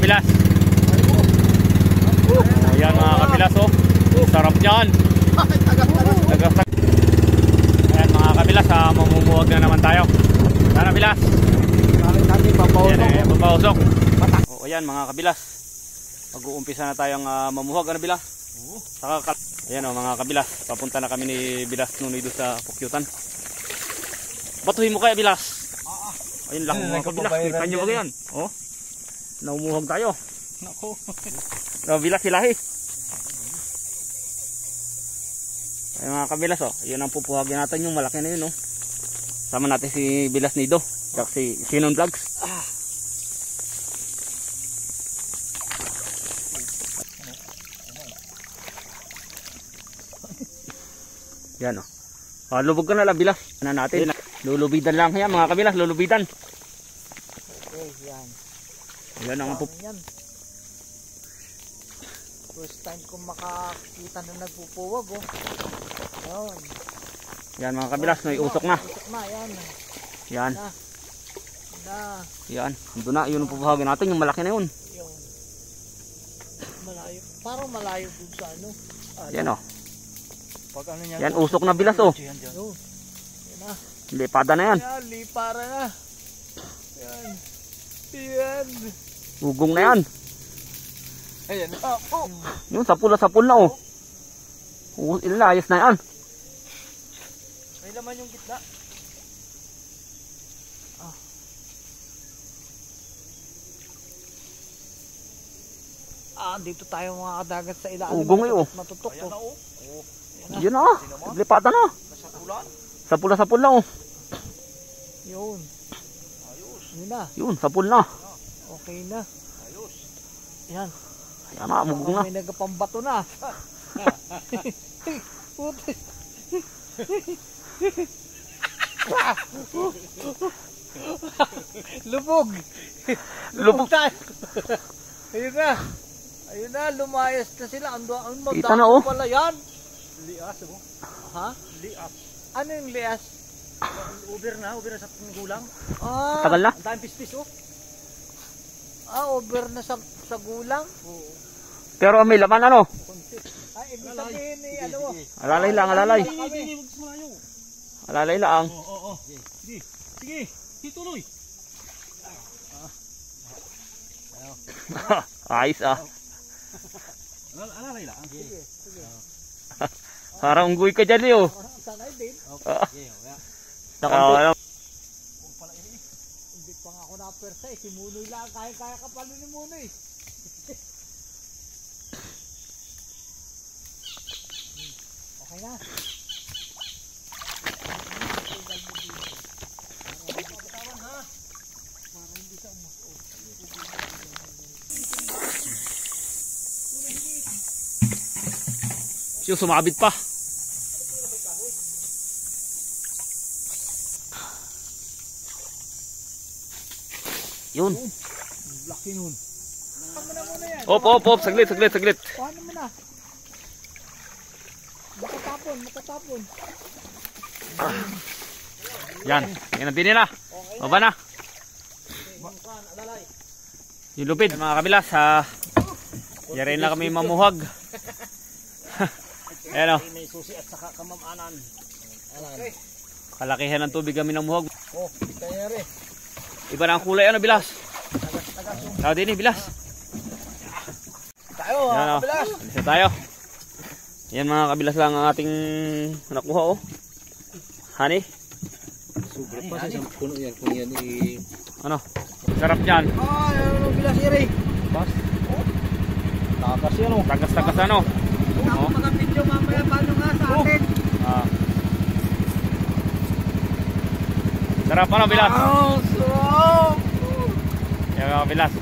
kabilas. Ayan mga kabilas oh. Sarap yan. Ayan mga kabilas, mamumuwag na naman tayo. Ayan kabilas. Ayan, papausok. O ayan mga kabilas, mag-uumpisa na tayong mamuhag. Ano bilas? Ayan o mga kabilas, papunta na kami ni Bilas Nunoy doon sa Pukyutan. Batuhin mo kaya Bilas? Ayun lang mga kabilas, kita nyo ba yan? O, naumuhag tayo. Nako. Bilas hilahi. Ayan mga kabilas o, yun ang pupuhagin natin, yung malaki na yun o. Sama natin si Bilas Nido, at si Sinon Vlogs. Yan o. Lubog ka na lang Bilas. Ano natin? Lulubidan lang yan mga kabilas, lulubidan. Okay, yan. Yan ang yan. First time kong makakita na nagpupuwag oh. Yan. Yan mga kabilas, may usok na. Usok na, yan. Yan. Yan. Doon na, yun ang pupuhagin natin, yung malaki na yun. Yung malayo. Parang malayo dun sa ano. Yan o. Pag ano niya, yan, usok na Bilas oh. Yan na. Lipada na yan. Yan, lipara na. Yan. Yan. Ugong na yan. Ayan. Yung sapul na oh. Ilayas na yan. May laman yung gitna. Dito tayo mga kadagat sa ilalim. Ugong eh oh. Matutok oh. Yun na oh. Lipada na. Sapul na oh. Yun. Ayos. Yun na. Yun, sapul na. Okay na. Ayos. Yan. Ayan na, mugong na. May nagapambato na. Puti. Lubog. Lubog tayo. Ayun na. Ayun na, lumayas na sila. Kita na oh. Pala yan. lias mo. Ha? Lias. Ano yung lias? Uber na sa gulang. Tagal na. Ang dami pispis oh. Over na sa gulang? Oo. Pero may laman ano? Ay, ibig sabihin ni ano? Alalay lang, alalay. Alalay lang. Oo. Sige. Tuloy. Ayos ah. Alalay lang. Sige. Parang unggoy ka dyan eh oh. Sanay din. Ano? Hindi pa nga ako na-persa eh. Si Munoy lang. Kaya ka pala ni Munoy. Okay na. Siya sumabit pa. Yun. Laki nun. Op. Saglit. Paano mo na? Matatapon. Yan ang tinin na. Baba na. Yung lupid mga kabilas yari na kami mamuhag. Ayan o. May susi at saka kamamanan. Okay. Kalakihan ng tubig kami namuhag. Oh, kaya rin. Iba na ang kulay ano Bilas. Tao din eh Bilas. Tayo mga kabilas. Alis tayo. Yan mga kabilas lang ang ating nakuha oh. Honey. Sobra pa sa puno yan kung yan Ano? Sarap yan. Ano bilas iri? Bas. takas yan oh. Tagas ano. Ako mga video mamaya paano nga sa atin. Sarap ano Bilas. Sarap. Yan mga Bilas.